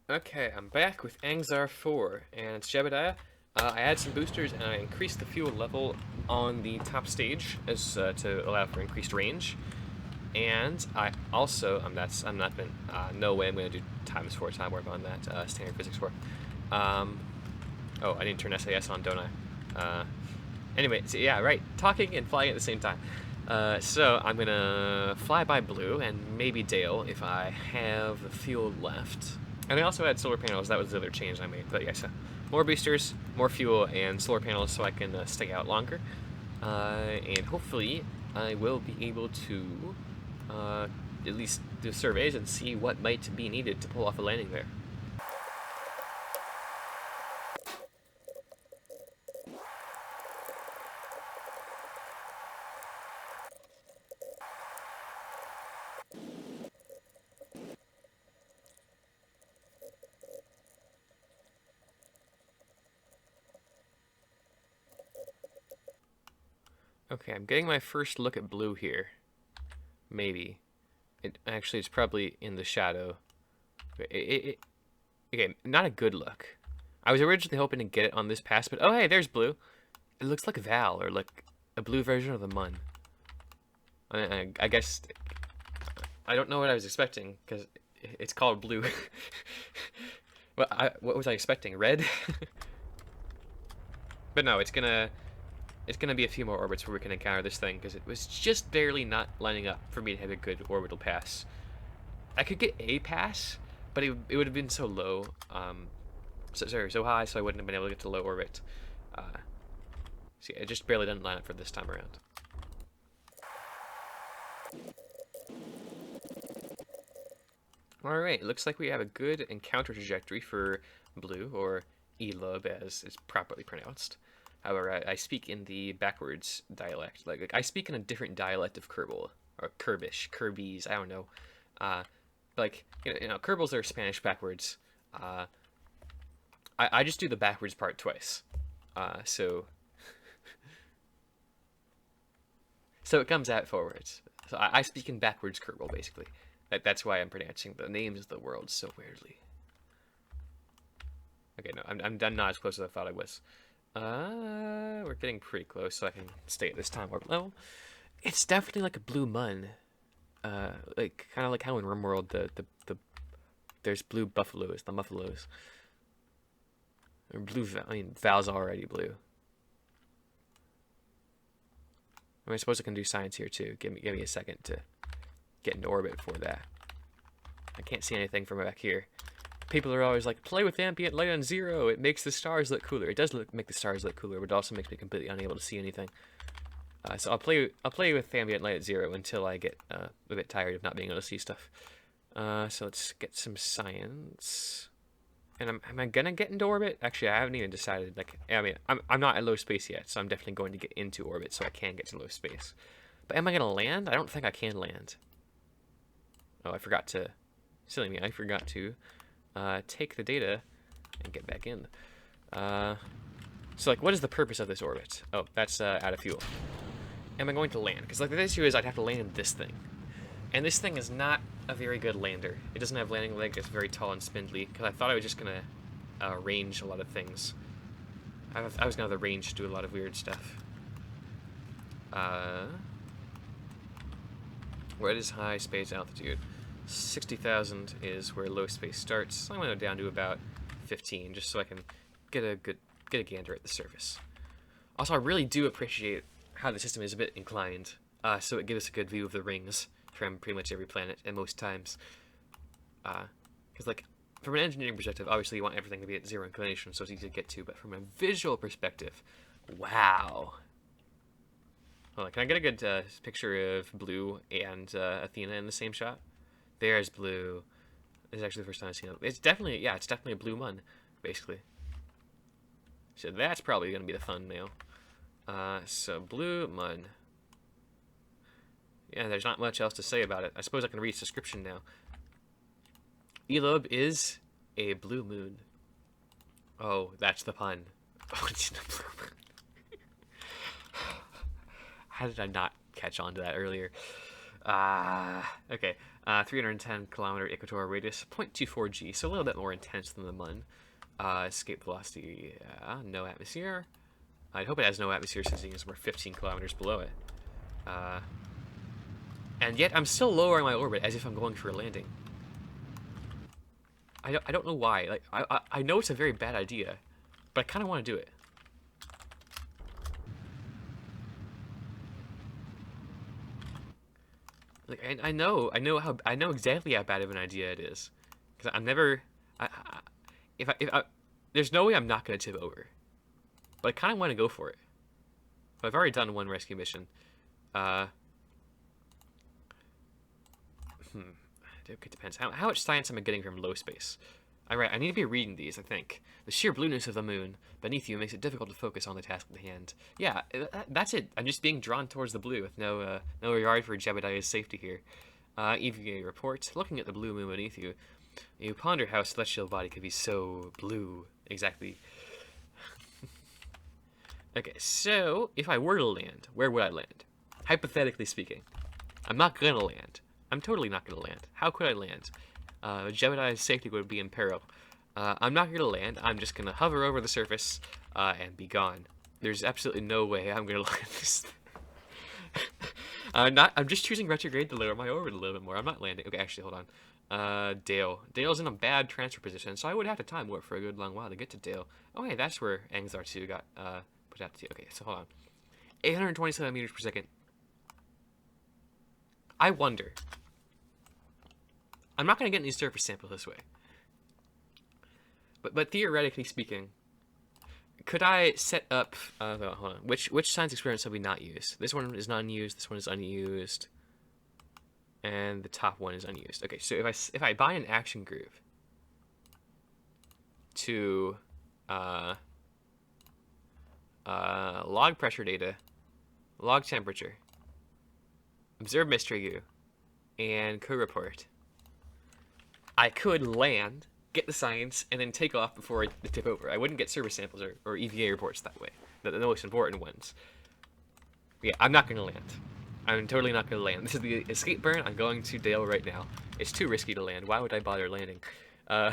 Okay, I'm back with Angzar 4, and it's Jebediah. I added some boosters and I increased the fuel level on the top stage as to allow for increased range. And I also, I'm not been, no way I'm going to do times 4 time warp on that, standard physics 4. Oh, I didn't turn SAS on, don't I? Anyway, so yeah, right, talking and flying at the same time. So I'm gonna fly by Blue and maybe Dale if I have the fuel left. And I also had solar panels. That was the other change I made. But yeah, so more boosters, more fuel, and solar panels so I can stay out longer. And hopefully I will be able to at least do surveys and see what might be needed to pull off a landing there. Okay, I'm getting my first look at Blue here. Maybe. It's probably in the shadow. Okay, not a good look. I was originally hoping to get it on this pass, but oh hey, there's Blue. It looks like Val, or like a blue version of the Mun. I guess I don't know what I was expecting because it's called Blue. What was I expecting? Red? But no, it's gonna be a few more orbits where we can encounter this thing because it was just barely not lining up for me to have a good orbital pass. I could get a pass, but it would have been so low. So high, so I wouldn't have been able to get to low orbit. Uh, so yeah, it just barely didn't line up for this time around. Alright, looks like we have a good encounter trajectory for Blue, or Elub as it's properly pronounced. However, I speak in the backwards dialect. Like I speak in a different dialect of Kerbal, or Kerbish, Kirby's, I don't know. Uh, like, Kerbals are Spanish backwards. Uh, I just do the backwards part twice. So it comes out forwards. So I speak in backwards Kerbal, basically. That's why I'm pronouncing the names of the world so weirdly. Okay, no, I'm not as close as I thought I was. We're getting pretty close, so I can stay at this time warp level. It's definitely like a blue mun. Like kind of like how in RimWorld there's blue buffaloes, the muffaloes. Or blue. I mean, Val's already blue. I mean, I suppose I can do science here too. Give me a second to get into orbit for that. I can't see anything from back here. People are always like, play with ambient light on 0. It makes the stars look cooler. It does make the stars look cooler, but it also makes me completely unable to see anything. So I'll play with ambient light at 0 until I get a bit tired of not being able to see stuff. So let's get some science. And am I gonna get into orbit? Actually, I haven't even decided. Like, I mean, I'm not at low space yet, so I'm definitely going to get into orbit so I can get to low space. But am I gonna land? I don't think I can land. Oh, I forgot to. Silly me, I forgot to take the data and get back in. So, like, what is the purpose of this orbit? Oh, that's out of fuel. Am I going to land? Because, like, the issue is I'd have to land in this thing. And this thing is not a very good lander. It doesn't have landing leg. It's very tall and spindly. Because I thought I was just going to range a lot of things. I was going to have the range to do a lot of weird stuff. What is high space altitude? 60,000 is where low space starts. So I'm going to go down to about 15 just so I can get a gander at the surface. Also, I really do appreciate how the system is a bit inclined, so it gives us a good view of the rings from pretty much every planet and most times. Because, like, from an engineering perspective, obviously you want everything to be at 0 inclination, so it's easy to get to. But from a visual perspective, wow. Hold on, can I get a good picture of Blue and Athena in the same shot? There's Blue. This is actually the first time I've seen it. It's definitely a blue mun, basically. So that's probably going to be the thumbnail. So blue mun. Yeah, there's not much else to say about it. I suppose I can read its description now. Elob is a blue moon. Oh, that's the pun. Oh, it's the blue moon. How did I not catch on to that earlier? Okay. 310 kilometer equatorial radius, 0.24 G, so a little bit more intense than the Mun. Escape velocity, no atmosphere. I'd hope it has no atmosphere since we're 15 kilometers below it. And yet I'm still lowering my orbit as if I'm going for a landing. I don't know why. Like I know it's a very bad idea, but I kind of want to do it. Like I know exactly how bad of an idea it is, because I'm never. If I, there's no way I'm not gonna tip over, but I kind of want to go for it. But I've already done one rescue mission. It depends. How much science am I getting from low space? Alright, I need to be reading these, I think. The sheer blueness of the moon beneath you makes it difficult to focus on the task at hand. Yeah, that's it. I'm just being drawn towards the blue with no regard for Jebediah's safety here. EVA report. Looking at the blue moon beneath you, you ponder how a celestial body could be so blue. Exactly. Okay, so if I were to land, where would I land? Hypothetically speaking. I'm not gonna land. I'm totally not gonna land. How could I land? Jebediah's safety would be in peril. I'm not gonna land. I'm just gonna hover over the surface and be gone. There's absolutely no way I'm gonna land this. I'm just choosing retrograde to lower my orbit a little bit more. I'm not landing. Okay, actually, hold on. Dale. Dale's in a bad transfer position, so I would have to time warp for a good long while to get to Dale. Oh, hey, that's where Angzar 2 got put out to. Okay, so hold on. 827 meters per second. I wonder. I'm not going to get any surface sample this way. But theoretically speaking, could I set up... hold on. Which science experiments have we not used? This one is not unused. This one is unused. And the top one is unused. Okay, so if I bind an action groove to log pressure data, log temperature, observe mystery goo, and code report, I could land, get the science, and then take off before I tip over. I wouldn't get service samples or EVA reports that way. The most important ones. Yeah, I'm not going to land. I'm totally not going to land. This is the escape burn. I'm going to Dale right now. It's too risky to land. Why would I bother landing? No,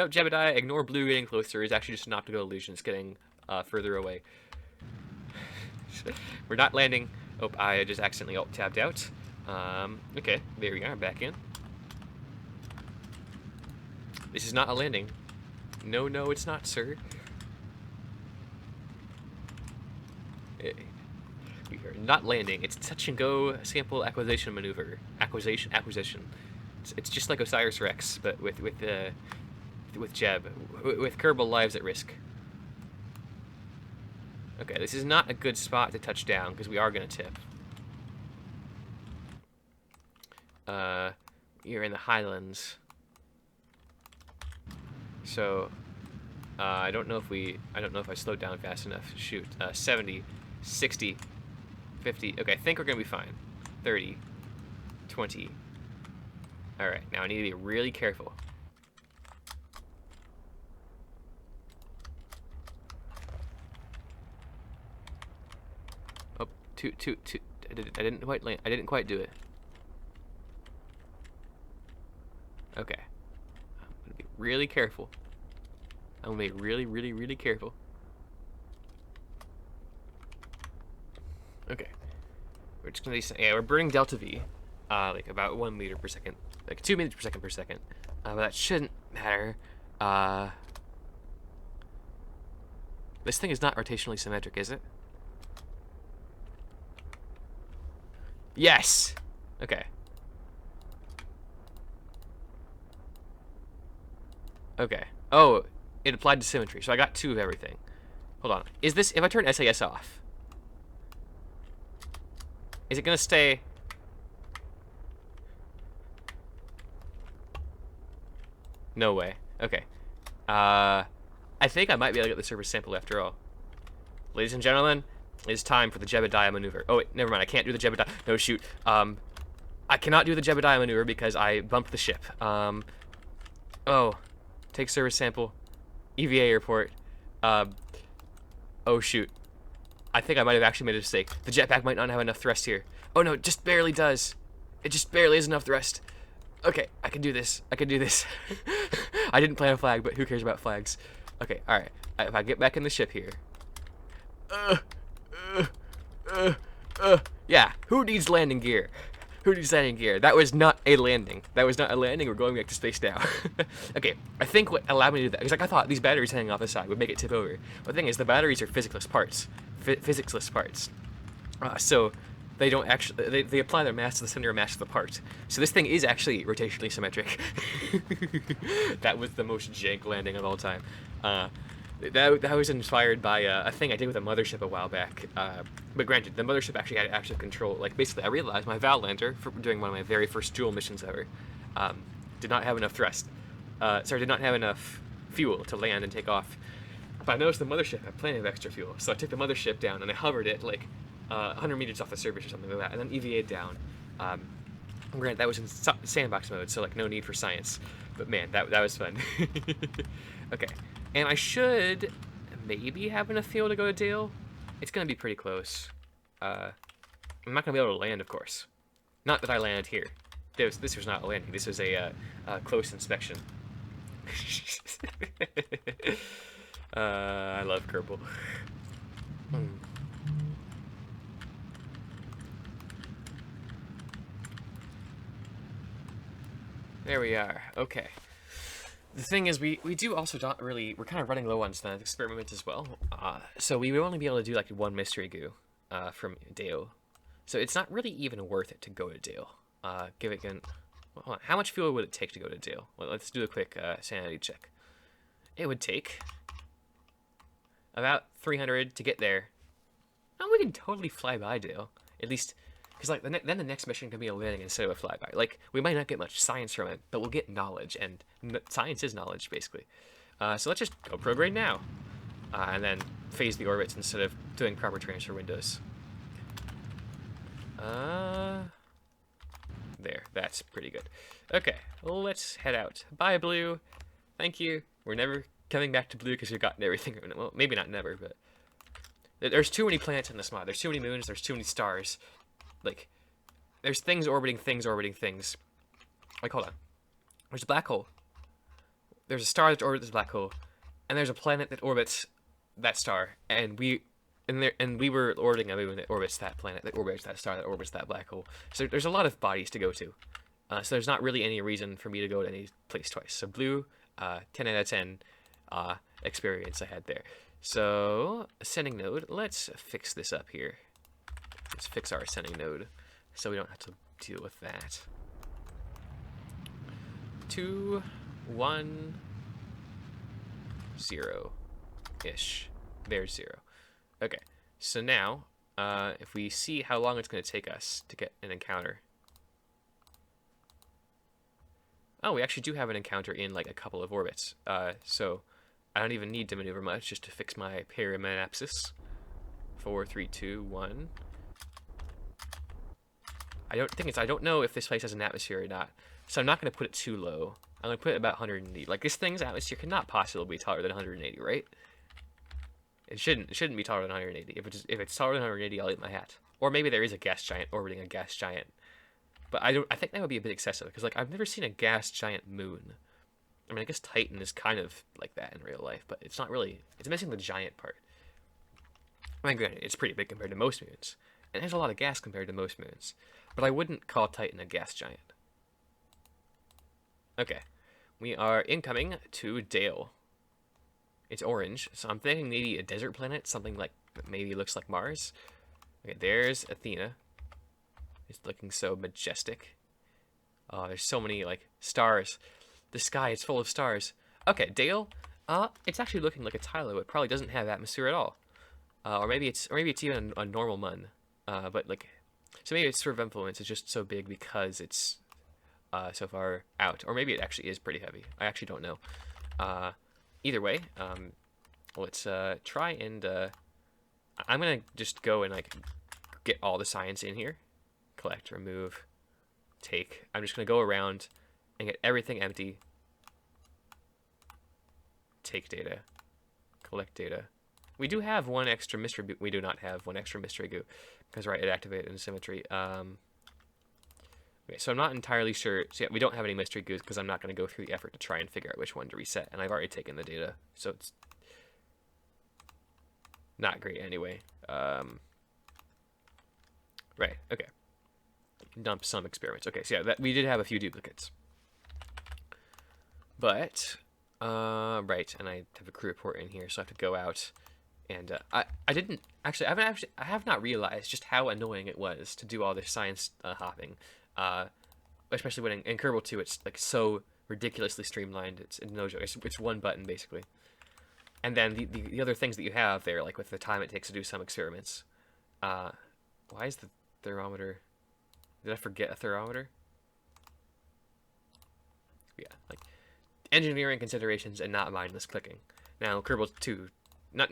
Jebediah, ignore blue getting closer. It's actually just an optical illusion. It's getting further away. We're not landing. Oh, I just accidentally alt-tabbed out. Okay, there we are, back in. This is not a landing. No, it's not, sir. We are not landing. It's touch and go sample acquisition maneuver. Acquisition. It's just like Osiris Rex, but with Jeb, with Kerbal lives at risk. Okay, this is not a good spot to touch down because we are gonna tip. You're in the Highlands. So, I don't know if I slowed down fast enough. Shoot, 70, 60, 50. Okay, I think we're gonna be fine. 30, 20. All right, now I need to be really careful. Oh, two. I didn't quite land. I didn't quite do it. Okay. I'm gonna be really careful. I'm gonna be really careful. Okay. We're just gonna be, we're burning delta V, like about 1 meter per second, like 2 meters per second. But that shouldn't matter. This thing is not rotationally symmetric, is it? Yes. Okay. Okay. Oh, it applied to symmetry, so I got 2 of everything. Hold on. Is this, if I turn SAS off, is it gonna stay? No way. Okay. I think I might be able to get the surface sample after all. Ladies and gentlemen, it's time for the Jebediah maneuver. Oh wait, never mind. I can't do the Jebediah. No, shoot. I cannot do the Jebediah maneuver because I bumped the ship. Oh. Take service sample. EVA report. Oh shoot. I think I might have actually made a mistake. The jetpack might not have enough thrust here. Oh no, it just barely does. It just barely is enough thrust. Okay, I can do this. I can do this. I didn't plant a flag, but who cares about flags? Okay, alright. If I get back in the ship here. Yeah, who needs landing gear? Who needs landing gear? That was not a landing. That was not a landing. We're going back to space now. Okay, I think what allowed me to do that, because like I thought these batteries hanging off the side would make it tip over. But the thing is, the batteries are physicsless parts. Physicsless parts. So they don't actually, they apply their mass to the center of mass of the part. So this thing is actually rotationally symmetric. That was the most jank landing of all time. That was inspired by a thing I did with a mothership a while back. But granted, the mothership actually had active control. Like, basically, I realized my Valelander, for doing one of my very first dual missions ever, did not have enough thrust. Sorry, did not have enough fuel to land and take off. But I noticed the mothership had plenty of extra fuel. So I took the mothership down and I hovered it, like, 100 meters off the surface or something like that, and then EVA'd down. Granted, that was in sandbox mode, so, like, no need for science. But, man, that was fun. Okay. And I should maybe have enough fuel to go to Dale. It's going to be pretty close. I'm not going to be able to land, of course. Not that I landed here. This was not a landing. This was a close inspection. I love Kerbal. There we are. Okay. The thing is, we do also not really, we're kind of running low on science experiment as well. So we would only be able to do like one mystery goo from Dale. So it's not really even worth it to go to Dale. Give it again. Hold on. How much fuel would it take to go to Dale? Well, let's do a quick sanity check. It would take about 300 to get there. Oh, we can totally fly by Dale. At least, because like then the next mission can be a landing instead of a flyby. Like, we might not get much science from it, but we'll get knowledge, and science is knowledge, basically. So let's just go prograde now, and then phase the orbits instead of doing proper transfer windows. There, that's pretty good. Okay, let's head out. Bye, Blue. Thank you. We're never coming back to Blue because we've gotten everything. Well, maybe not never, but there's too many planets in this mod. There's too many moons. There's too many stars. Like, there's things orbiting things orbiting things. Like, hold on. There's a black hole. There's a star that orbits a black hole, and there's a planet that orbits that star. And we were orbiting a moon that orbits that planet, that orbits that star, that orbits that black hole. So there's a lot of bodies to go to. So there's not really any reason for me to go to any place twice. So Blue, 10 out of 10 experience I had there. So, ascending node. Let's fix this up here. Let's fix our ascending node so we don't have to deal with that. 2, 1, 0-ish. There's 0. Okay, so now, if we see how long it's going to take us to get an encounter. Oh, we actually do have an encounter in like a couple of orbits. So I don't even need to maneuver much just to fix my perimenapsis. 4, 3, 2, 1. I don't know if this place has an atmosphere or not, so I'm not going to put it too low. I'm going to put it about 180. Like, this thing's atmosphere cannot possibly be taller than 180, right? It shouldn't be taller than 180. If it's taller than 180, I'll eat my hat. Or maybe there is a gas giant orbiting a gas giant. But I think that would be a bit excessive, because like I've never seen a gas giant moon. I mean, I guess Titan is kind of like that in real life, but it's not really. It's missing the giant part. I mean, granted, it's pretty big compared to most moons, and it has a lot of gas compared to most moons. But I wouldn't call Titan a gas giant. Okay, we are incoming to Dale. It's orange, so I'm thinking maybe a desert planet, something like that maybe looks like Mars. Okay, there's Athena. It's looking so majestic. Oh, there's so many like stars. The sky is full of stars. Okay, Dale. It's actually looking like a Tylo. It probably doesn't have atmosphere at all. Or maybe it's even a normal mun. But like, so maybe its sphere of influence is just so big because it's so far out. Or maybe it actually is pretty heavy. I actually don't know. Either way, let's try and I'm gonna just go and like get all the science in here. Collect, remove, take. I'm just gonna go around and get everything empty. Take data, collect data. We do have one extra mystery goo. We do not have one extra mystery goo because right, it activated in symmetry. Okay, so I'm not entirely sure. So yeah, we don't have any mystery goods because I'm not going to go through the effort to try and figure out which one to reset. And I've already taken the data, so it's not great anyway. Right, okay. Dump some experiments. Okay, so yeah, we did have a few duplicates. But, right, and I have a crew report in here, so I have to go out. And I have not realized just how annoying it was to do all this science hopping. Especially when in Kerbal 2, it's like so ridiculously streamlined. It's no joke. It's one button basically. And then the other things that you have there, like with the time it takes to do some experiments. Why is the thermometer? Did I forget a thermometer? Yeah, like engineering considerations and not mindless clicking. Now Kerbal 2.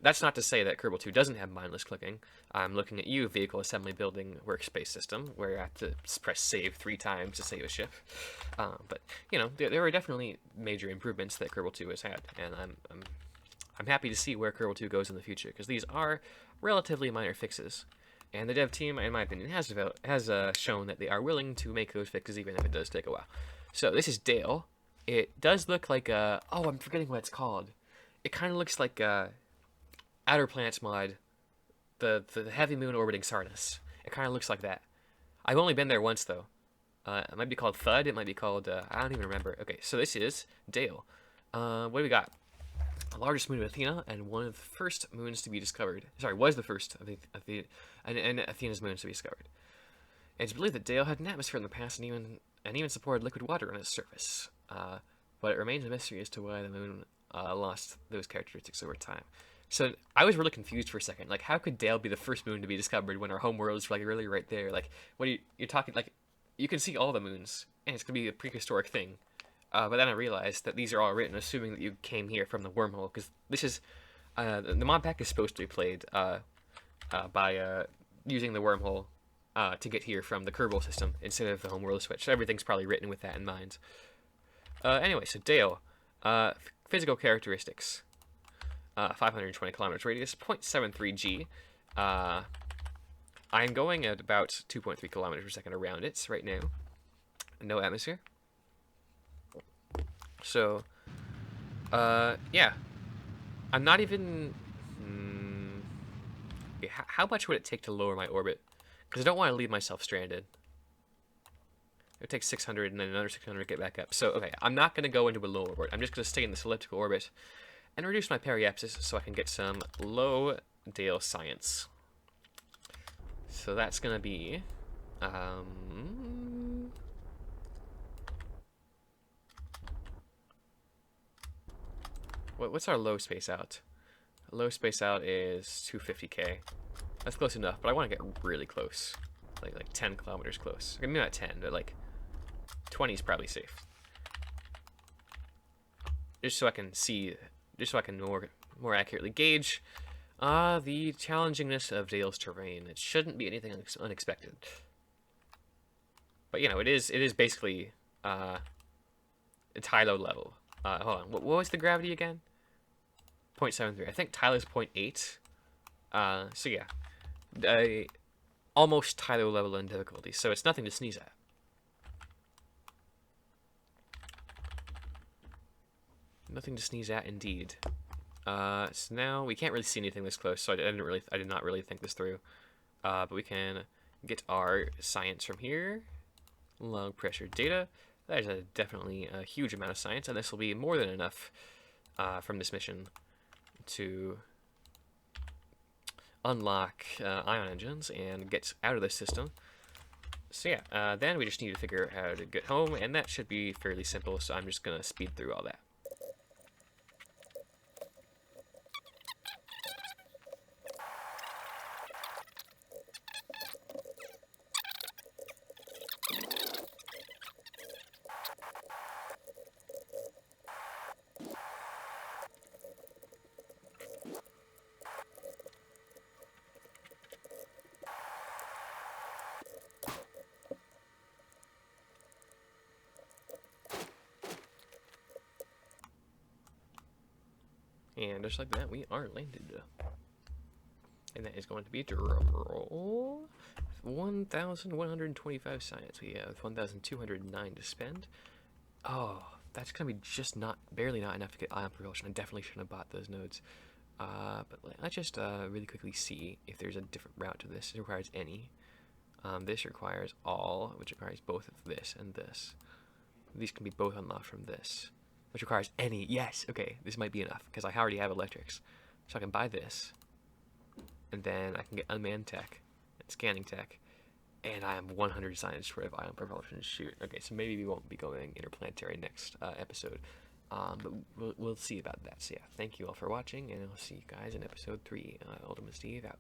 That's not to say that Kerbal 2 doesn't have mindless clicking. I'm looking at you, Vehicle Assembly Building Workspace System, where you have to press save 3 times to save a ship. But you know, there are definitely major improvements that Kerbal 2 has had, and I'm happy to see where Kerbal 2 goes in the future, because these are relatively minor fixes, and the dev team, in my opinion, has shown that they are willing to make those fixes even if it does take a while. So this is Dale. It does look like a... Oh, I'm forgetting what it's called. It kind of looks like a Outer Planets mod, the heavy moon orbiting Sardis. It kind of looks like that. I've only been there once though. It might be called Thud. It might be called I don't even remember. Okay, so this is Dale. What do we got? The largest moon of Athena and one of the first moons to be discovered. Sorry, was the first of and Athena's moons to be discovered. It's believed that Dale had an atmosphere in the past and even supported liquid water on its surface. But it remains a mystery as to why the moon lost those characteristics over time. So I was really confused for a second. Like, how could Dale be the first moon to be discovered when our home world is like really right there? Like, what are you're talking? Like, you can see all the moons, and it's gonna be a prehistoric thing. But then I realized that these are all written assuming that you came here from the wormhole, because this is the mod pack is supposed to be played by using the wormhole to get here from the Kerbal system instead of the home world switch. So everything's probably written with that in mind. Anyway, so Dale, physical characteristics. 520 kilometers radius, 0.73 G. I'm going at about 2.3 kilometers per second around it right now. No atmosphere. So, yeah. I'm not even... how much would it take to lower my orbit? Because I don't want to leave myself stranded. It would take 600 and then another 600 to get back up. So, okay, I'm not going to go into a low orbit. I'm just going to stay in this elliptical orbit and reduce my periapsis so I can get some low Dale science. So that's going to be... what's our low space out? Low space out is 250k. That's close enough, but I want to get really close. Like 10 kilometers close. Maybe not 10, but like 20 is probably safe. Just so I can see... Just so I can more accurately gauge the challengingness of Dale's terrain. It shouldn't be anything unexpected. But you know, it is basically it's high-low level. Hold on, what was the gravity again? 0.73. I think Tyler's 0.8. So yeah, almost high-low level in difficulty. So it's nothing to sneeze at. Nothing to sneeze at, indeed. So now we can't really see anything this close, so I did not really think this through. But we can get our science from here. Low pressure data. That is definitely a huge amount of science, and this will be more than enough from this mission to unlock ion engines and get out of this system. So yeah, then we just need to figure out how to get home, and that should be fairly simple, so I'm just going to speed through all that. And just like that, we are landed. And that is going to be drum roll 1,125 science. We have 1,209 to spend. Oh, that's gonna be just barely not enough to get ion propulsion. I definitely shouldn't have bought those nodes. But let's just really quickly see if there's a different route to this. It requires any. This requires all, which requires both of this and this. These can be both unlocked from this, which requires any. Yes, okay, this might be enough because I already have electrics, so I can buy this, and then I can get unmanned tech and scanning tech, and I am 100 science short of ion propulsion. Shoot. Okay, so maybe we won't be going interplanetary next episode. But we'll see about that. So yeah, thank you all for watching, and I'll see you guys in episode 3. Ultimate Steve out.